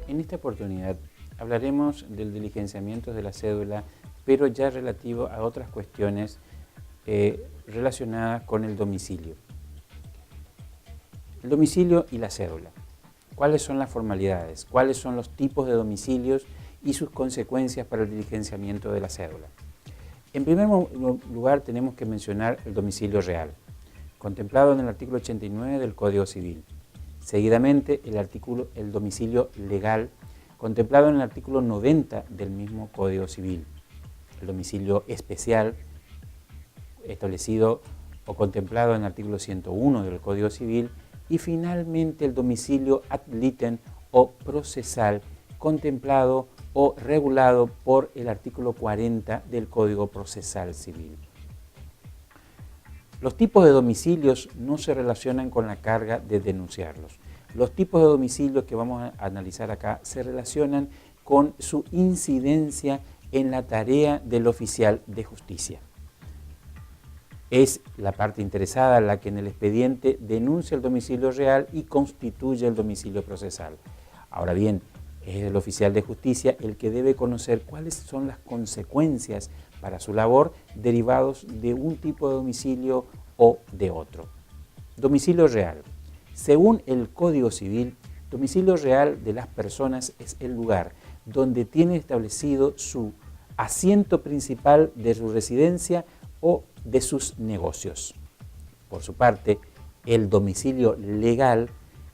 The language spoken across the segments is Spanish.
En esta oportunidad hablaremos del diligenciamiento de la cédula, pero ya relativo a otras cuestiones relacionadas con el domicilio. El domicilio y la cédula. ¿Cuáles son las formalidades? ¿Cuáles son los tipos de domicilios y sus consecuencias para el diligenciamiento de la cédula? En primer lugar, tenemos que mencionar el domicilio real, contemplado en el artículo 89 del Código Civil. Seguidamente, el domicilio legal, contemplado en el artículo 90 del mismo Código Civil. El domicilio especial, establecido o contemplado en el artículo 101 del Código Civil. Y finalmente, el domicilio ad litem o procesal, contemplado o regulado por el artículo 40 del Código Procesal Civil. Los tipos de domicilios no se relacionan con la carga de denunciarlos. Los tipos de domicilios que vamos a analizar acá se relacionan con su incidencia en la tarea del oficial de justicia. Es la parte interesada la que en el expediente denuncia el domicilio real y constituye el domicilio procesal. Ahora bien, es el oficial de justicia el que debe conocer cuáles son las consecuencias para su labor derivados de un tipo de domicilio o de otro. Domicilio real. Según el Código Civil, domicilio real de las personas es el lugar donde tiene establecido su asiento principal de su residencia o de sus negocios. Por su parte, el domicilio legal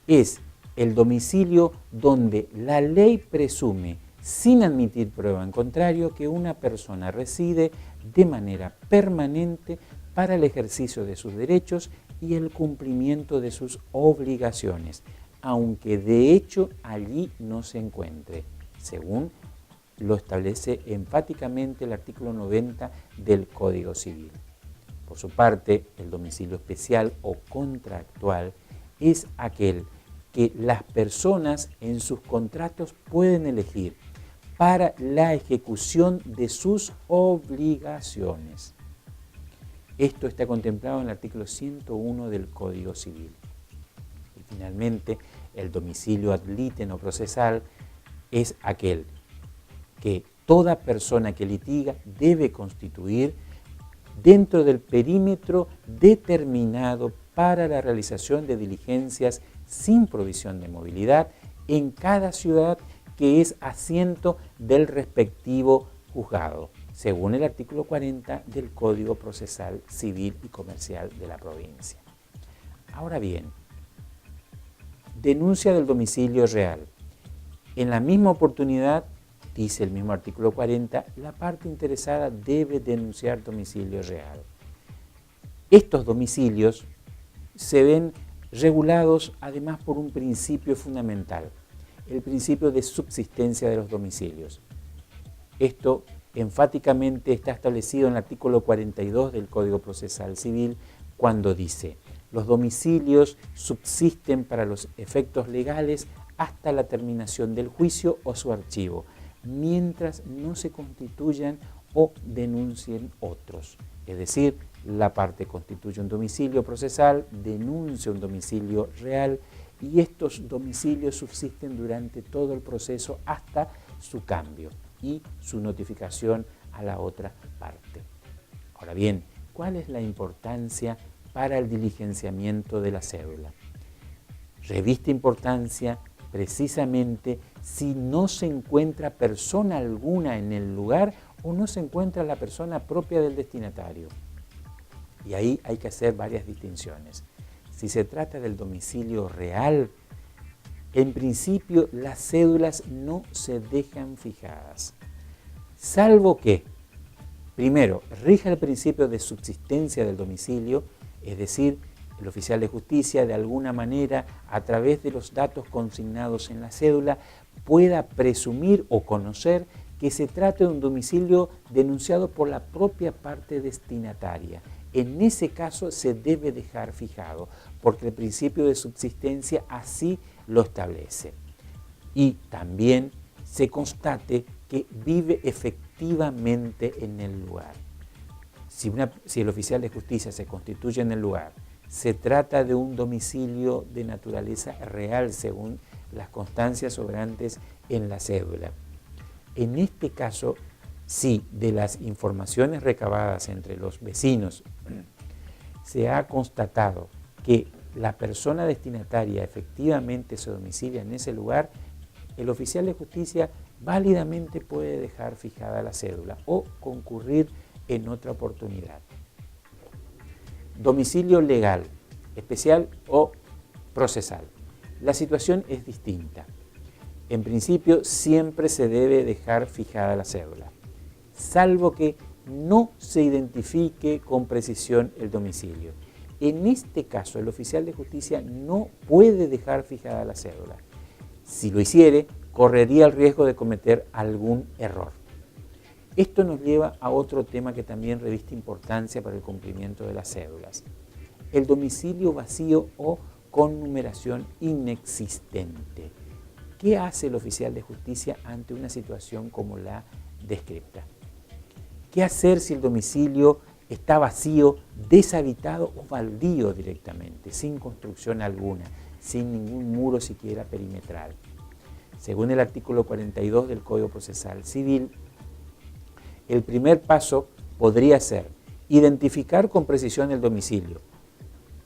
es el domicilio donde la ley presume, sin admitir prueba en contrario, que una persona reside de manera permanente para el ejercicio de sus derechos y el cumplimiento de sus obligaciones, aunque de hecho allí no se encuentre, según lo establece enfáticamente el artículo 90 del Código Civil. Por su parte, el domicilio especial o contractual es aquel que las personas en sus contratos pueden elegir para la ejecución de sus obligaciones. Esto está contemplado en el artículo 101 del Código Civil. Y finalmente, el domicilio ad litem o procesal es aquel que toda persona que litiga debe constituir dentro del perímetro determinado para la realización de diligencias sin provisión de movilidad en cada ciudad que es asiento del respectivo juzgado, según el artículo 40 del Código Procesal Civil y Comercial de la provincia. Ahora bien, denuncia del domicilio real. En la misma oportunidad, dice el mismo artículo 40, la parte interesada debe denunciar domicilio real. Estos domicilios se ven regulados además por un principio fundamental, el principio de subsistencia de los domicilios. Esto enfáticamente está establecido en el artículo 42 del Código Procesal Civil cuando dice: los domicilios subsisten para los efectos legales hasta la terminación del juicio o su archivo, mientras no se constituyan o denuncien otros. Es decir, la parte constituye un domicilio procesal, denuncia un domicilio real y estos domicilios subsisten durante todo el proceso hasta su cambio y su notificación a la otra parte. Ahora bien, ¿cuál es la importancia para el diligenciamiento de la cédula? Reviste importancia precisamente si no se encuentra persona alguna en el lugar o no se encuentra la persona propia del destinatario. Y ahí hay que hacer varias distinciones. Si se trata del domicilio real, en principio las cédulas no se dejan fijadas, salvo que, primero, rija el principio de subsistencia del domicilio, es decir, el oficial de justicia de alguna manera, a través de los datos consignados en la cédula, pueda presumir o conocer que se trata de un domicilio denunciado por la propia parte destinataria. En ese caso se debe dejar fijado, porque el principio de subsistencia así lo establece. Y también se constate que vive efectivamente en el lugar. Si el oficial de justicia se constituye en el lugar, se trata de un domicilio de naturaleza real según las constancias sobrantes en la cédula. En este caso, si de las informaciones recabadas entre los vecinos se ha constatado que la persona destinataria efectivamente se domicilia en ese lugar, el oficial de justicia válidamente puede dejar fijada la cédula o concurrir en otra oportunidad. Domicilio legal, especial o procesal. La situación es distinta. En principio, siempre se debe dejar fijada la cédula, salvo que no se identifique con precisión el domicilio. En este caso, el oficial de justicia no puede dejar fijada la cédula. Si lo hiciere, correría el riesgo de cometer algún error. Esto nos lleva a otro tema que también reviste importancia para el cumplimiento de las cédulas: el domicilio vacío o con numeración inexistente. ¿Qué hace el oficial de justicia ante una situación como la descripta? ¿Qué hacer si el domicilio está vacío, deshabitado o baldío directamente, sin construcción alguna, sin ningún muro siquiera perimetral? Según el artículo 42 del Código Procesal Civil, el primer paso podría ser identificar con precisión el domicilio.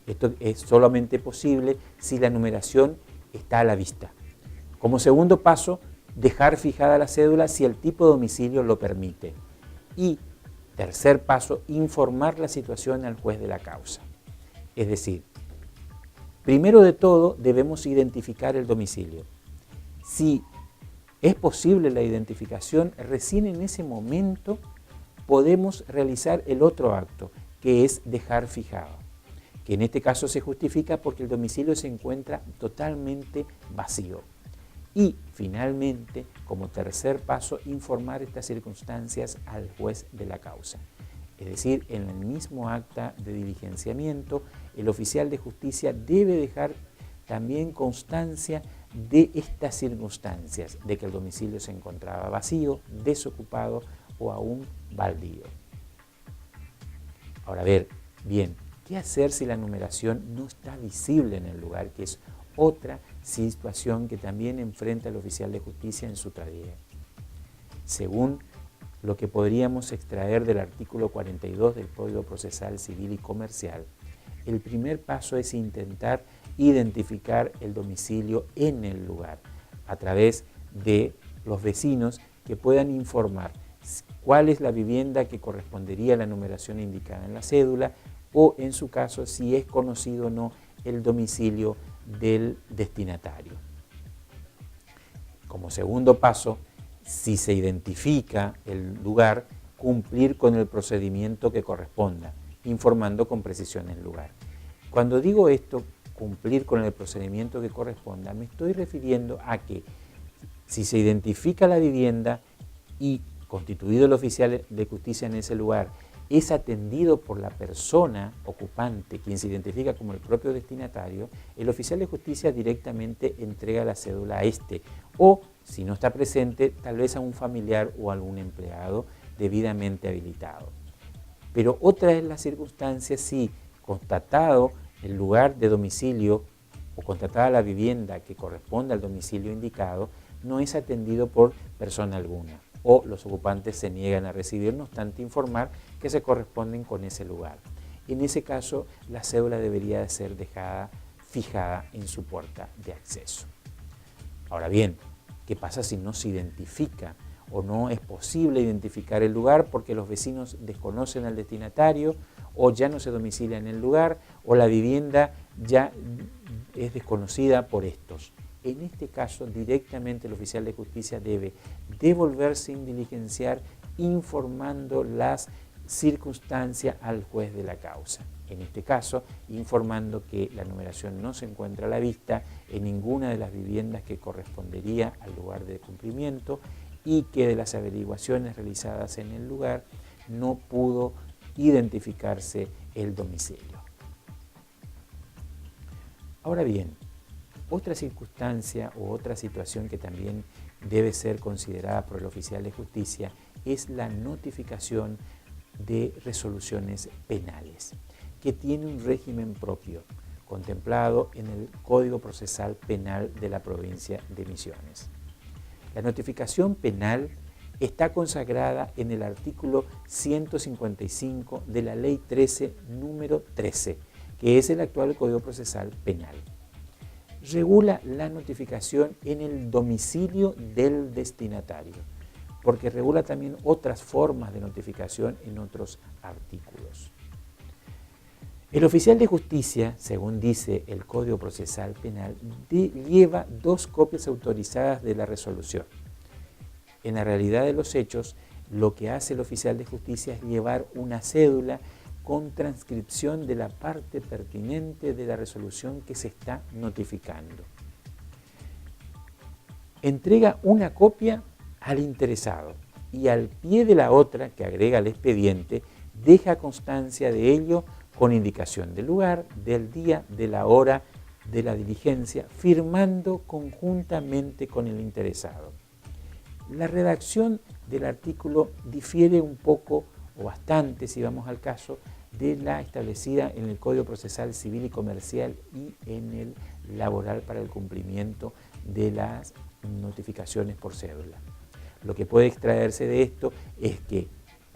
Esto es solamente posible si la numeración está a la vista. Como segundo paso, dejar fijada la cédula si el tipo de domicilio lo permite. Y tercer paso, informar la situación al juez de la causa. Es decir, primero de todo debemos identificar el domicilio. Si es posible la identificación, recién en ese momento podemos realizar el otro acto, que es dejar fijado, que en este caso se justifica porque el domicilio se encuentra totalmente vacío. Y finalmente, como tercer paso, informar estas circunstancias al juez de la causa. Es decir, en el mismo acta de diligenciamiento, el oficial de justicia debe dejar también constancia de estas circunstancias, de que el domicilio se encontraba vacío, desocupado o aún baldío. Ahora, bien, ¿qué hacer si la numeración no está visible en el lugar? Que es otra situación que también enfrenta el oficial de justicia en su tarea. Según lo que podríamos extraer del artículo 42 del Código Procesal Civil y Comercial, el primer paso es intentar identificar el domicilio en el lugar a través de los vecinos que puedan informar cuál es la vivienda que correspondería a la numeración indicada en la cédula o, en su caso, si es conocido o no el domicilio del destinatario. Como segundo paso, si se identifica el lugar, cumplir con el procedimiento que corresponda, informando con precisión el lugar. Cuando digo esto, cumplir con el procedimiento que corresponda, me estoy refiriendo a que si se identifica la vivienda y constituido el oficial de justicia en ese lugar, es atendido por la persona ocupante, quien se identifica como el propio destinatario, el oficial de justicia directamente entrega la cédula a este, o si no está presente, tal vez a un familiar o a algún empleado debidamente habilitado. Pero otra es la circunstancia si, constatado el lugar de domicilio o constatada la vivienda que corresponde al domicilio indicado, no es atendido por persona alguna, o los ocupantes se niegan a recibir, no obstante informar que se corresponden con ese lugar. En ese caso, la cédula debería de ser dejada fijada en su puerta de acceso. Ahora bien, ¿qué pasa si no se identifica o no es posible identificar el lugar porque los vecinos desconocen al destinatario o ya no se domicilia en el lugar o la vivienda ya es desconocida por estos? En este caso, directamente el oficial de justicia debe devolver sin diligenciar, informando las circunstancias al juez de la causa. En este caso, informando que la numeración no se encuentra a la vista en ninguna de las viviendas que correspondería al lugar de cumplimiento y que de las averiguaciones realizadas en el lugar no pudo identificarse el domicilio. Ahora bien, otra circunstancia o otra situación que también debe ser considerada por el oficial de justicia es la notificación de resoluciones penales. que tiene un régimen propio, contemplado en el Código Procesal Penal de la provincia de Misiones. La notificación penal está consagrada en el artículo 155 de la Ley 13, número 13, que es el actual Código Procesal Penal. Regula la notificación en el domicilio del destinatario, porque regula también otras formas de notificación en otros artículos. El oficial de justicia, según dice el Código Procesal Penal, lleva 2 copias autorizadas de la resolución. En la realidad de los hechos, lo que hace el oficial de justicia es llevar una cédula con transcripción de la parte pertinente de la resolución que se está notificando. Entrega una copia al interesado y al pie de la otra, que agrega el expediente, deja constancia de ello con indicación del lugar, del día, de la hora, de la diligencia, firmando conjuntamente con el interesado. La redacción del artículo difiere un poco o bastante, si vamos al caso, de la establecida en el Código Procesal Civil y Comercial y en el laboral para el cumplimiento de las notificaciones por cédula. Lo que puede extraerse de esto es que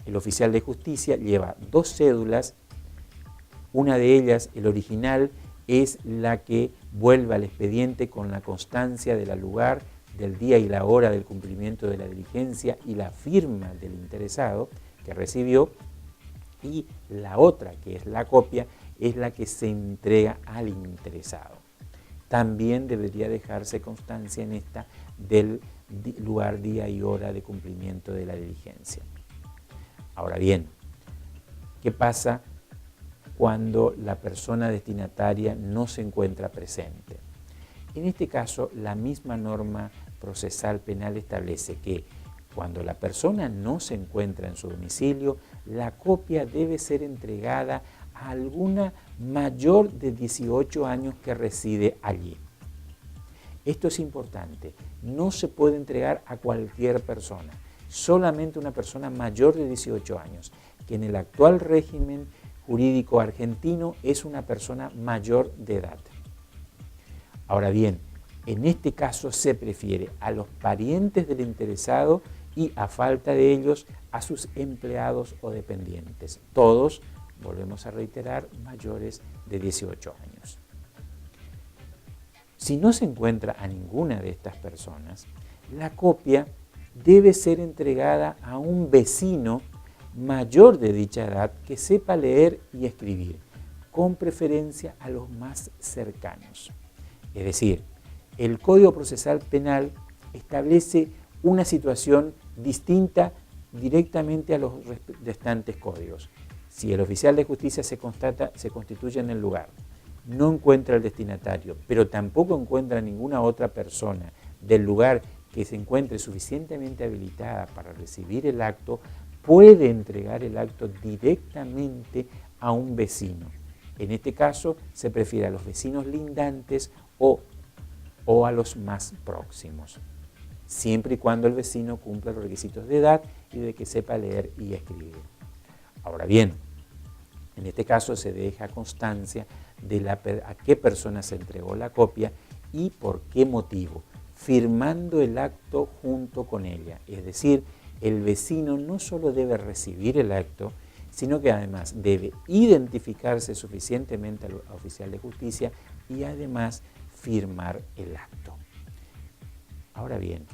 el oficial de justicia lleva 2 cédulas, una de ellas, el original, es la que vuelve al expediente con la constancia del lugar, del día y la hora del cumplimiento de la diligencia y la firma del interesado que recibió, y la otra, que es la copia, es la que se entrega al interesado. También debería dejarse constancia en esta del lugar, día y hora de cumplimiento de la diligencia. Ahora bien, ¿qué pasa cuando la persona destinataria no se encuentra presente? En este caso, la misma norma procesal penal establece que cuando la persona no se encuentra en su domicilio, la copia debe ser entregada a alguna mayor de 18 años que reside allí. Esto es importante, no se puede entregar a cualquier persona, solamente una persona mayor de 18 años, que en el actual régimen jurídico argentino es una persona mayor de edad. Ahora bien, en este caso se prefiere a los parientes del interesado y, a falta de ellos, a sus empleados o dependientes. Todos, volvemos a reiterar, mayores de 18 años. Si no se encuentra a ninguna de estas personas, la copia debe ser entregada a un vecino mayor de dicha edad que sepa leer y escribir, con preferencia a los más cercanos. Es decir, el Código Procesal Penal establece una situación distinta directamente a los restantes códigos. Si el oficial de justicia se constituye en el lugar, no encuentra el destinatario, pero tampoco encuentra ninguna otra persona del lugar que se encuentre suficientemente habilitada para recibir el acto, puede entregar el acto directamente a un vecino. En este caso, se prefiere a los vecinos lindantes o a los más próximos, siempre y cuando el vecino cumpla los requisitos de edad y de que sepa leer y escribir. Ahora bien, en este caso se deja constancia de a qué persona se entregó la copia y por qué motivo, firmando el acto junto con ella. Es decir, el vecino no solo debe recibir el acto, sino que además debe identificarse suficientemente al oficial de justicia y además firmar el acto. Ahora bien,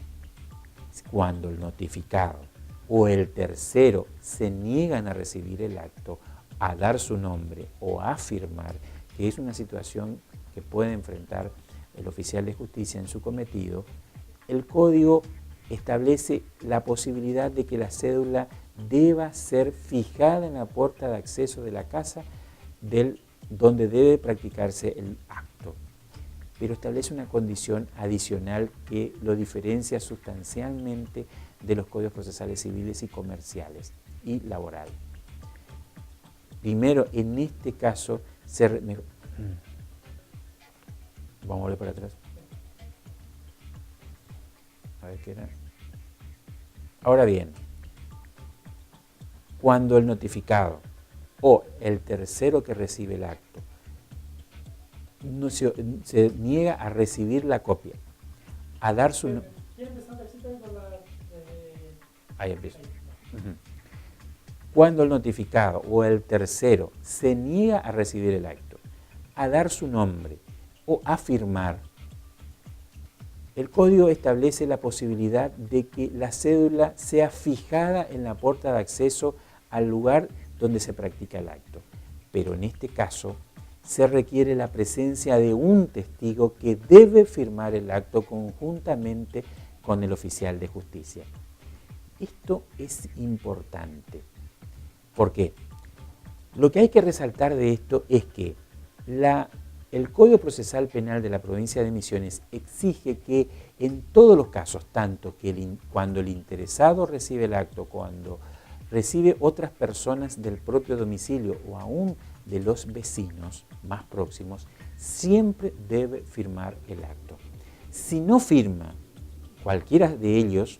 cuando el notificado o el tercero se niegan a recibir el acto, a dar su nombre o a firmar, que es una situación que puede enfrentar el oficial de justicia en su cometido, el código establece la posibilidad de que la cédula deba ser fijada en la puerta de acceso de la casa donde debe practicarse el acto, pero establece una condición adicional que lo diferencia sustancialmente de los códigos procesales civiles y comerciales y laboral. Primero, en este caso, vamos a volver para atrás. A ver qué era. Ahora bien, cuando el notificado o el tercero que recibe el acto no se niega a recibir la copia, a dar su... Ahí empiezo. Cuando el notificado o el tercero se niega a recibir el acto, a dar su nombre o a firmar, el código establece la posibilidad de que la cédula sea fijada en la puerta de acceso al lugar donde se practica el acto. Pero en este caso se requiere la presencia de un testigo que debe firmar el acto conjuntamente con el oficial de justicia. Esto es importante. ¿Por qué? Lo que hay que resaltar de esto es que el Código Procesal Penal de la provincia de Misiones exige que en todos los casos, tanto que cuando el interesado recibe el acto, cuando recibe otras personas del propio domicilio o aún de los vecinos más próximos, siempre debe firmar el acto. Si no firma cualquiera de ellos,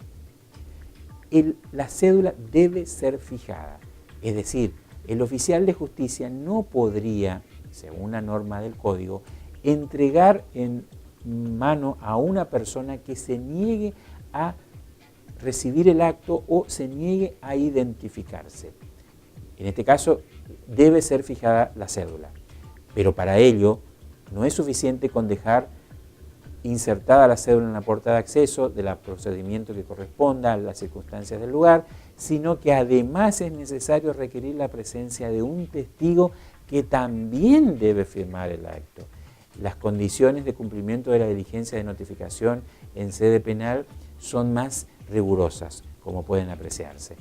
la cédula debe ser fijada. Es decir, el oficial de justicia no podría, según la norma del código, entregar en mano a una persona que se niegue a recibir el acto o se niegue a identificarse. En este caso, debe ser fijada la cédula, pero para ello no es suficiente con dejar insertada la cédula en la puerta de acceso del procedimiento que corresponda a las circunstancias del lugar, sino que además es necesario requerir la presencia de un testigo que también debe firmar el acto. Las condiciones de cumplimiento de la diligencia de notificación en sede penal son más rigurosas, como pueden apreciarse.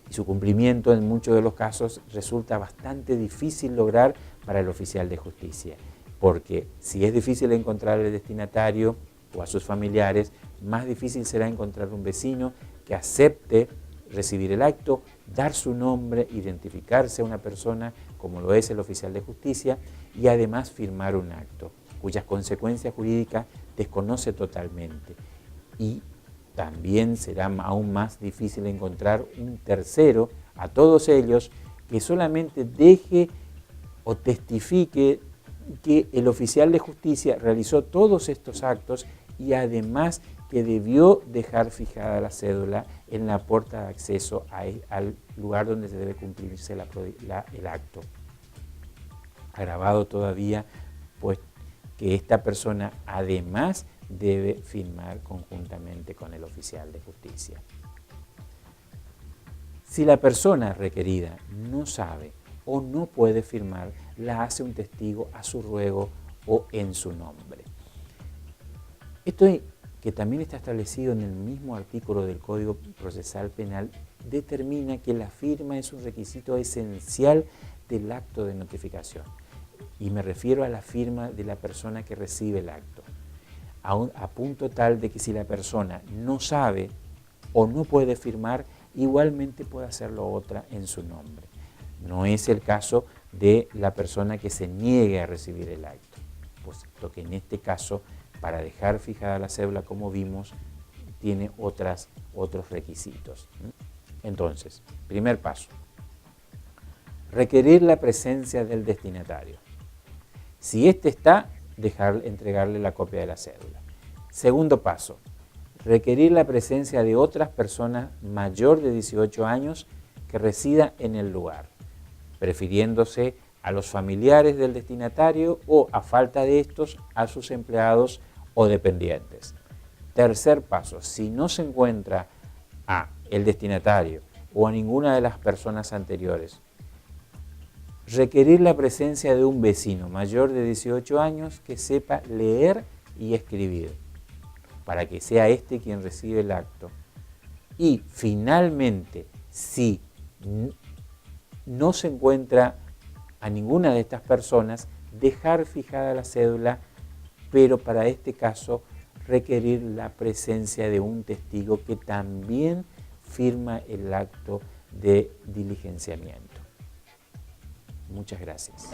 Y su cumplimiento en muchos de los casos resulta bastante difícil lograr para el oficial de justicia, porque si es difícil encontrar al destinatario o a sus familiares, más difícil será encontrar un vecino que acepte recibir el acto, dar su nombre, identificarse a una persona como lo es el oficial de justicia y además firmar un acto, cuyas consecuencias jurídicas desconoce totalmente. Y también será aún más difícil encontrar un tercero a todos ellos que solamente deje o testifique que el oficial de justicia realizó todos estos actos y además que debió dejar fijada la cédula en la puerta de acceso al lugar donde se debe cumplirse el acto. Agravado todavía, pues que esta persona además debe firmar conjuntamente con el oficial de justicia. Si la persona requerida no sabe o no puede firmar, la hace un testigo a su ruego o en su nombre. Esto que también está establecido en el mismo artículo del Código Procesal Penal, determina que la firma es un requisito esencial del acto de notificación. Y me refiero a la firma de la persona que recibe el acto, a punto tal de que si la persona no sabe o no puede firmar, igualmente puede hacerlo otra en su nombre. No es el caso de la persona que se niegue a recibir el acto, puesto que en este caso, para dejar fijada la cédula, como vimos, tiene otros requisitos. Entonces, primer paso, requerir la presencia del destinatario. Si éste está, entregarle la copia de la cédula. Segundo paso, requerir la presencia de otras personas mayor de 18 años que resida en el lugar, prefiriéndose a los familiares del destinatario o, a falta de estos, a sus empleados o dependientes. Tercer paso, si no se encuentra a el destinatario o a ninguna de las personas anteriores, requerir la presencia de un vecino mayor de 18 años que sepa leer y escribir, para que sea éste quien recibe el acto. Y finalmente, si no se encuentra a ninguna de estas personas, dejar fijada la cédula, pero para este caso requerir la presencia de un testigo que también firma el acto de diligenciamiento. Muchas gracias.